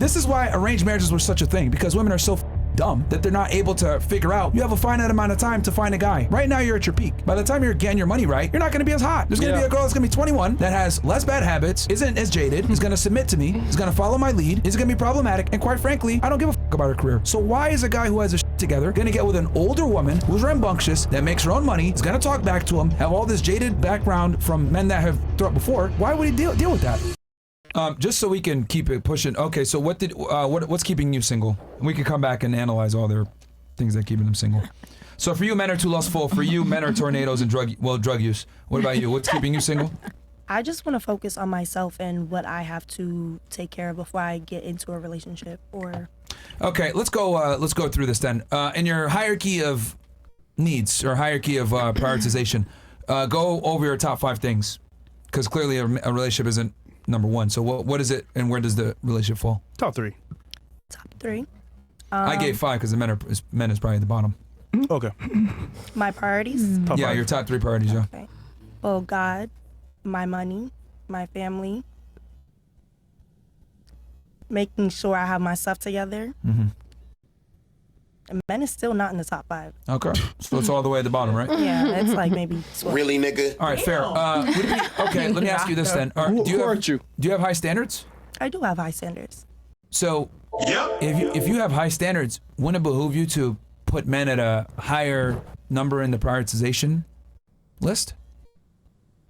This is why arranged marriages were such a thing, because women are so dumb that they're not able to figure out you have a finite amount of time to find a guy. Right now you're at your peak. By the time you're getting your money right, you're not going to be as hot. There's going to be a girl that's going to be 21 that has less bad habits, isn't as jaded, is going to submit to me, is going to follow my lead, is going to be problematic, and quite frankly, I don't give a fuck about her career. So why is a guy who has a together going to get with an older woman who's rambunctious, that makes her own money, is going to talk back to him, have all this jaded background from men that have thrown before? Why would he deal with that? Just so we can keep it pushing. Okay, so what's keeping you single? We can come back and analyze all their things that keeping them single. So for you, men are too lustful. For you, men are tornadoes and drug use. What about you? What's keeping you single? I just want to focus on myself and what I have to take care of before I get into a relationship. Or okay, let's go through this then. In your hierarchy of needs or hierarchy of prioritization, go over your top 5 things, because clearly a relationship isn't number 1. So what is it, and where does the relationship fall? Top 3. Top 3. I gave 5 because the men is probably at the bottom. Okay. My priorities? Top 5. Your top 3 priorities, yeah. Okay. Well, God, my money, my family, making sure I have my stuff together. Mm-hmm. And men is still not in the top 5. Okay, so it's all the way at the bottom, right? Yeah, it's like maybe 12. Really, nigga? All right, fair. Okay, let me ask you this then. Do you have high standards? I do have high standards. So, if you have high standards, wouldn't it behoove you to put men at a higher number in the prioritization list?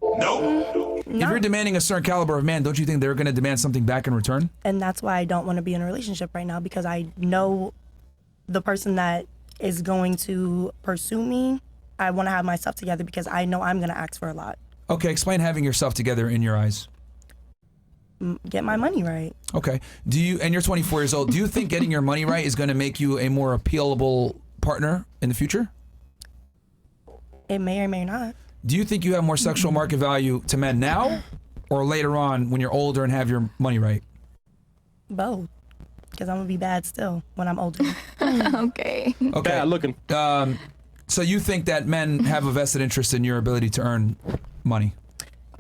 No. If you're demanding a certain caliber of man, don't you think they're going to demand something back in return? And that's why I don't want to be in a relationship right now, because I know the person that is going to pursue me. I want to have my stuff together because I know I'm going to ask for a lot. Okay, explain having yourself together in your eyes. Get my money right. Okay. And you're 24 years old, do you think getting your money right is going to make you a more appealable partner in the future? It may or may not. Do you think you have more sexual market value to men now or later on when you're older and have your money right? Both. Because I'm going to be bad still when I'm older. Okay. Bad looking. So you think that men have a vested interest in your ability to earn money?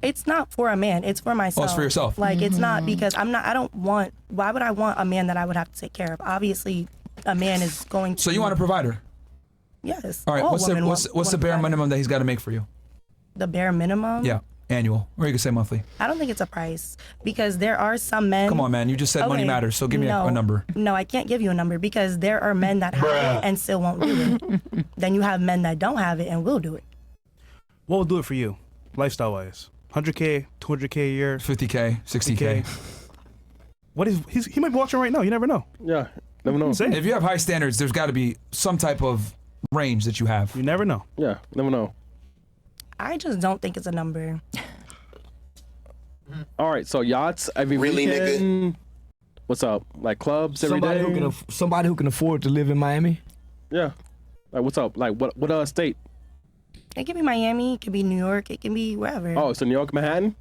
It's not for a man. It's for myself. Oh, it's for yourself. Like, it's not because why would I want a man that I would have to take care of? Obviously, a man is going to. So you want a provider? Yes. All right. What's the bare minimum that he's got to make for you? The bare minimum? Yeah. Annual. Or you can say monthly. I don't think it's a price, because there are some men. Come on, man. You just said money matters. So give me a number. No, I can't give you a number, because there are men that have it and still won't do it. Then you have men that don't have it and will do it. What will do it for you, lifestyle-wise? 100K, 200K a year, 50K, 60K. What is he might be watching right now. You never know. Yeah, never know. If you have high standards, there's got to be some type of range that you have. You never know. Yeah, never know. I just don't think it's a number. All right, so yachts every Really, weekend. What's up? Like clubs every day? Somebody who can afford to live in Miami. Yeah. Like what's up? Like what state? It could be Miami, it could be New York, it can be wherever. Oh, so New York, Manhattan?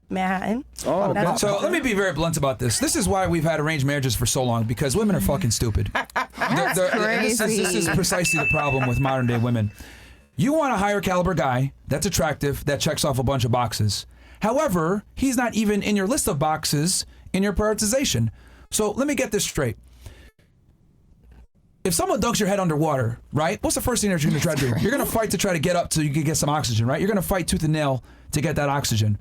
Manhattan. Oh, so let me be very blunt about this. This is why we've had arranged marriages for so long, because women are fucking stupid. This is precisely the problem with modern day women. You want a higher caliber guy that's attractive, that checks off a bunch of boxes. However, he's not even in your list of boxes in your prioritization. So let me get this straight. If someone dunks your head underwater, right, what's the first thing that you're going to try to do? You're going to fight to try to get up so you can get some oxygen, right? You're going to fight tooth and nail to get that oxygen.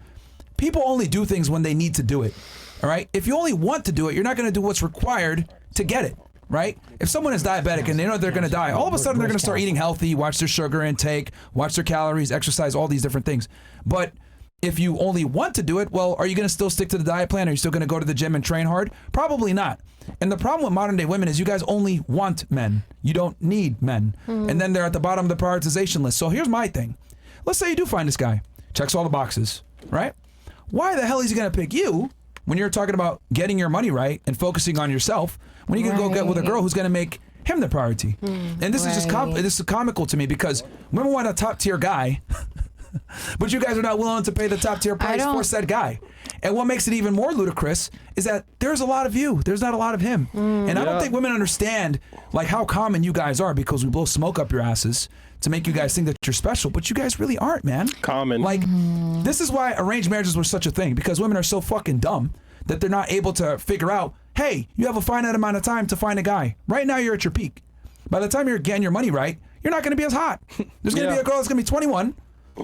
People only do things when they need to do it, all right? If you only want to do it, you're not going to do what's required to get it, right? If someone is diabetic and they know they're going to die, all of a sudden they're going to start eating healthy, watch their sugar intake, watch their calories, exercise, all these different things. But if you only want to do it, well, are you going to still stick to the diet plan? Are you still going to go to the gym and train hard? Probably not. And the problem with modern day women is you guys only want men. You don't need men. And then they're at the bottom of the prioritization list. So here's my thing. Let's say you do find this guy, checks all the boxes, right? Why the hell is he going to pick you when you're talking about getting your money right and focusing on yourself when you can go get with a girl who's going to make him the priority? And this is just this is comical to me, because women want a top tier guy, but you guys are not willing to pay the top tier price for said guy. And what makes it even more ludicrous is that there's a lot of you, there's not a lot of him. And I don't think women understand like how common you guys are, because we blow smoke up your asses to make you guys think that you're special, but you guys really aren't, man. Common. Like, this is why arranged marriages were such a thing, because women are so fucking dumb that they're not able to figure out hey, you have a finite amount of time to find a guy. Right now, you're at your peak. By the time you're getting your money right, you're not going to be as hot. There's going to be a girl that's going to be 21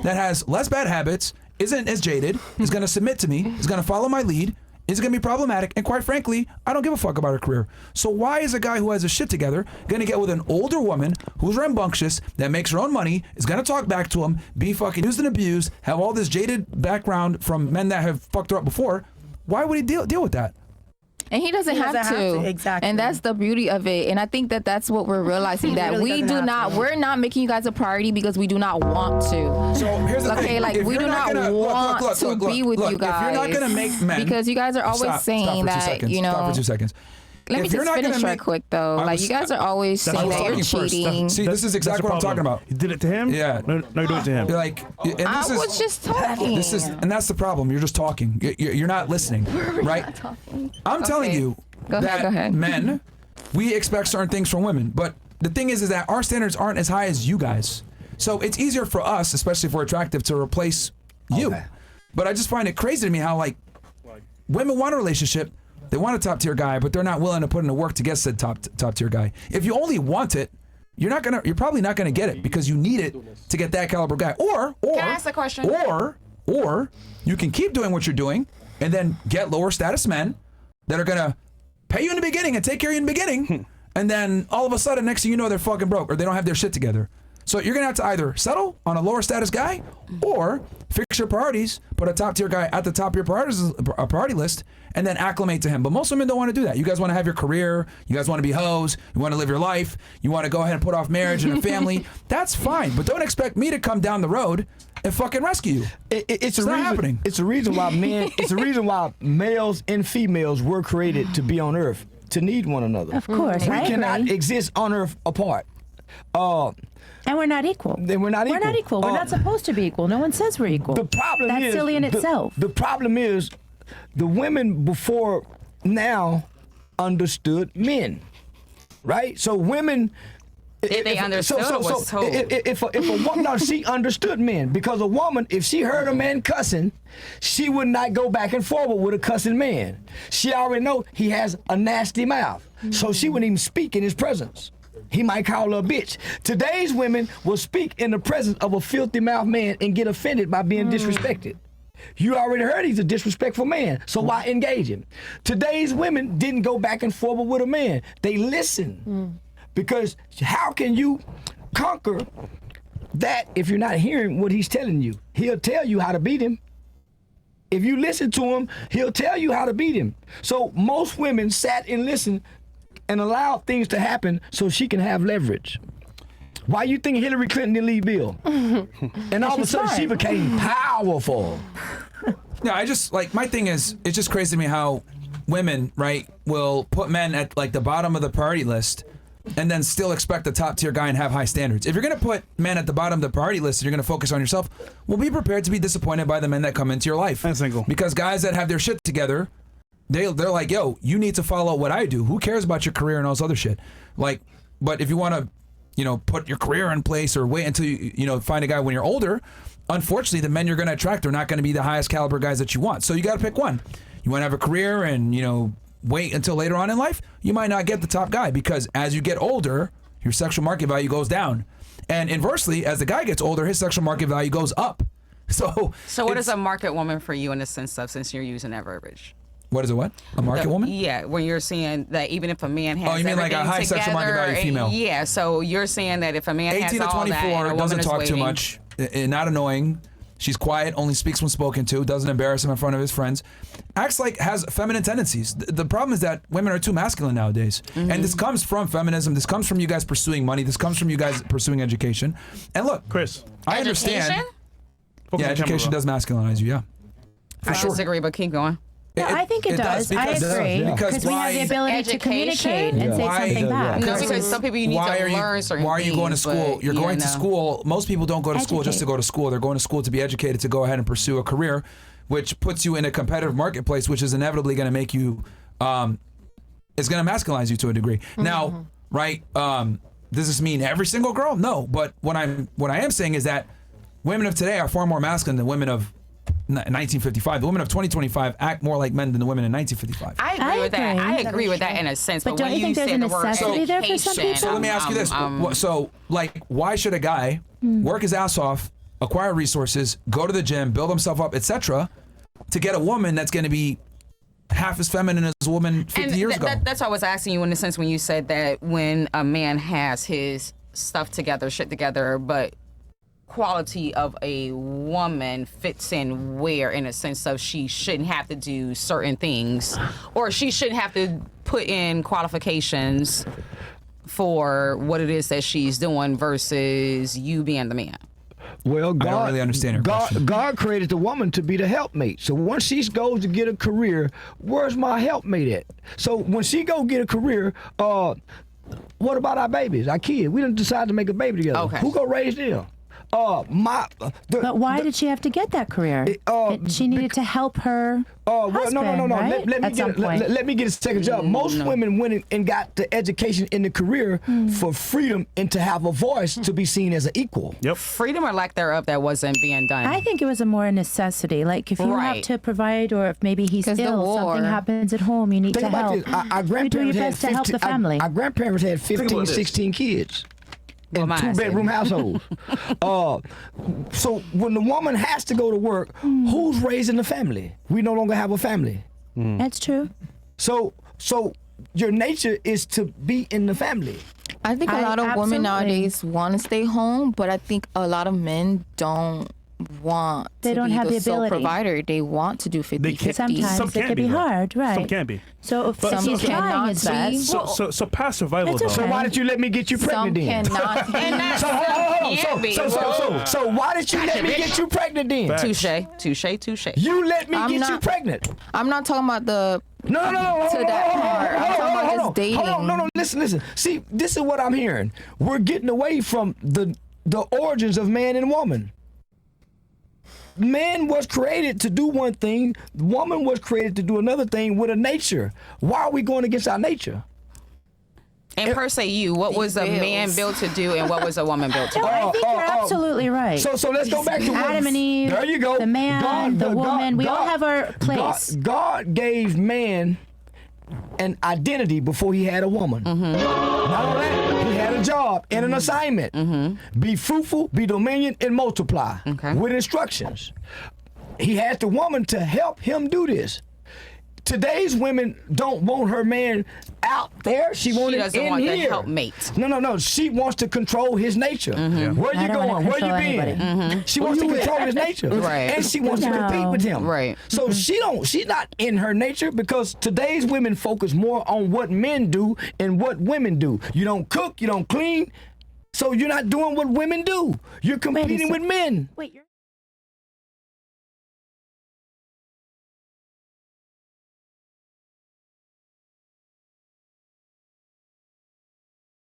that has less bad habits, isn't as jaded, is going to submit to me, is going to follow my lead, is going to be problematic, and quite frankly, I don't give a fuck about her career. So why is a guy who has his shit together going to get with an older woman who's rambunctious, that makes her own money, is going to talk back to him, be fucking used and abused, have all this jaded background from men that have fucked her up before? Why would he deal with that? And he doesn't have to. Exactly. And that's the beauty of it. And I think that that's what we're realizing, that really we're not making you guys a priority because we do not want to. So here's the thing. Okay, like we do not want to be with you guys. If you're not going to make men, because you guys are always saying that, you know. Stop for 2 seconds. Let me just finish right quick though. Like you guys are always saying that you're cheating. See, this is exactly what I'm talking about. You did it to him? Yeah. No, you do it to him. Like, and this I was just talking. And that's the problem. You're just talking. You're not listening, right? I'm telling you Go ahead. men, we expect certain things from women, but the thing is that our standards aren't as high as you guys. So it's easier for us, especially if we're attractive, to replace you. Okay. But I just find it crazy to me how like women want a relationship. They want a top tier guy, but they're not willing to put in the work to get said top tier guy. If you only want it, you're probably not gonna get it because you need it to get that caliber guy. Or Can I ask a question? Or you can keep doing what you're doing and then get lower status men that are gonna pay you in the beginning and take care of you in the beginning, and then all of a sudden, next thing you know, they're fucking broke or they don't have their shit together. So you're gonna have to either settle on a lower status guy or fix your priorities, put a top tier guy at the top of your priority list, and then acclimate to him. But most women don't want to do that. You guys want to have your career, you guys want to be hoes, you want to live your life, you want to go ahead and put off marriage and a family. That's fine, but don't expect me to come down the road and fucking rescue you. It's not happening. It's a reason why it's a reason why males and females were created to be on Earth, to need one another. Of course, we I cannot agree. exist on Earth apart. And we're not equal. Then we're not equal. We're not equal. We're not supposed to be equal. No one says we're equal. The problem That's is silly in itself. The problem is the women before now understood men, right? So women. If they understood or was told? If a woman, no, she understood men, because a woman, if she heard a man cussing, she would not go back and forward with a cussing man. She already know he has a nasty mouth, so she wouldn't even speak in his presence. He might call her a bitch. Today's women will speak in the presence of a filthy mouth man and get offended by being disrespected. You already heard he's a disrespectful man, so why engage him? Today's women didn't go back and forward with a man. They listen. Because how can you conquer that if you're not hearing what he's telling you? He'll tell you how to beat him. If you listen to him, he'll tell you how to beat him. So most women sat and listened and allowed things to happen so she can have leverage. Why you think Hillary Clinton didn't leave Bill? And all of a sudden she became powerful. Yeah, I just, like, my thing is, it's just crazy to me how women, right, will put men at, like, the bottom of the priority list and then still expect a top tier guy and have high standards. If you're going to put men at the bottom of the priority list and you're going to focus on yourself, well, be prepared to be disappointed by the men that come into your life. And single. Because guys that have their shit together, they're like, yo, you need to follow what I do. Who cares about your career and all this other shit? Like, but if you want to, you know, put your career in place or wait until you know, find a guy when you're older, unfortunately, the men you're going to attract are not going to be the highest caliber guys that you want. So you got to pick one. You want to have a career and, you know, wait until later on in life, you might not get the top guy, because as you get older, your sexual market value goes down. And inversely, as the guy gets older, his sexual market value goes up. So what is a market woman for you in the sense of, since you're using that verbiage? What is a what? A market woman? Yeah, when you're saying that even if a man has you mean like a high sexual market value female? Yeah, so you're saying that if a man 18 has to all 24, that, and a doesn't woman is talk waiting, too much, not annoying. She's quiet, only speaks when spoken to, doesn't embarrass him in front of his friends, acts like has feminine tendencies. The problem is that women are too masculine nowadays. And this comes from feminism. This comes from you guys pursuing money. This comes from you guys pursuing education. And look, Chris, I understand. Yeah, education does masculinize you, yeah. I disagree, but keep going. No, I think it does. I agree. Because we have the ability to communicate and say something back. No, because some people you need to learn certain things. Why are you going to school? You're going to school. Most people don't go to school just to go to school. They're going to school to be educated, to go ahead and pursue a career, which puts you in a competitive marketplace, which is inevitably going to make you, is going to masculinize you to a degree. Now, right, does this mean every single girl? No, but what I am saying is that women of today are far more masculine than women of 1955. The women of 2025 act more like men than the women in 1955. I agree with that. I agree with that in a sense. But don't when you think there's a said the word necessity there for some people? So let me ask you this. So, like, why should a guy work his ass off, acquire resources, go to the gym, build himself up, etc., to get a woman that's going to be half as feminine as a woman 50 years ago? That's why I was asking you in the sense when you said that when a man has his stuff together, shit together, but quality of a woman fits in where, in a sense of she shouldn't have to do certain things, or she shouldn't have to put in qualifications for what it is that she's doing versus you being the man. Well, God, I don't really understand her question. God created the woman to be the helpmate. So once she goes to get a career, where's my helpmate at? So when she go get a career, what about our babies, our kids? We didn't decide to make a baby together. Okay. Who gonna raise them? But why did she have to get that career? She needed to help her husband, no. Right? Let me get a second job. Most women went and got the education in the career for freedom and to have a voice to be seen as an equal. Yep. Freedom or lack thereof that wasn't being done. I think it was a more necessity. Like if you have to provide, or if maybe he's ill, something happens at home, you need to help. Our you do your best to help the family. Our grandparents had 15, 16 kids. In two-bedroom households. So when the woman has to go to work, who's raising the family? We no longer have a family. That's true. So your nature is to be in the family. I think a lot of women nowadays want to stay home, but I think a lot of men don't want to be the sole provider. They want to do 50-50. Sometimes it can be hard, right? Some can be. So if he's trying his best. So past survival though. So why did you let me get you pregnant then? Some cannot. So why did you let me get you pregnant then? Touche. You let me get you pregnant. I'm not talking about the No. to that part. I'm talking about just dating. Hold on. No, listen. See, this is what I'm hearing. We're getting away from the origins of man and woman. Man was created to do one thing. Woman was created to do another thing with a nature. Why are we going against our nature? And per se, what was a man built to do, and what was a woman built to do? I think you're absolutely right. So let's go back to Adam and Eve. There you go. The man, the woman. We all have our place. God gave man an identity before he had a woman. Not only that, he had a job and an assignment. Be fruitful, be dominion, and multiply with instructions. He had the woman to help him do this. Today's women don't want her man out there. She wants it in want here. The helpmate. No. She wants to control his nature. Where you going? Where you been? She wants to control his nature, and she wants to compete with him. Right. So she's not in her nature, because today's women focus more on what men do and what women do. You don't cook, you don't clean, so you're not doing what women do. You're competing with men. Wait, you're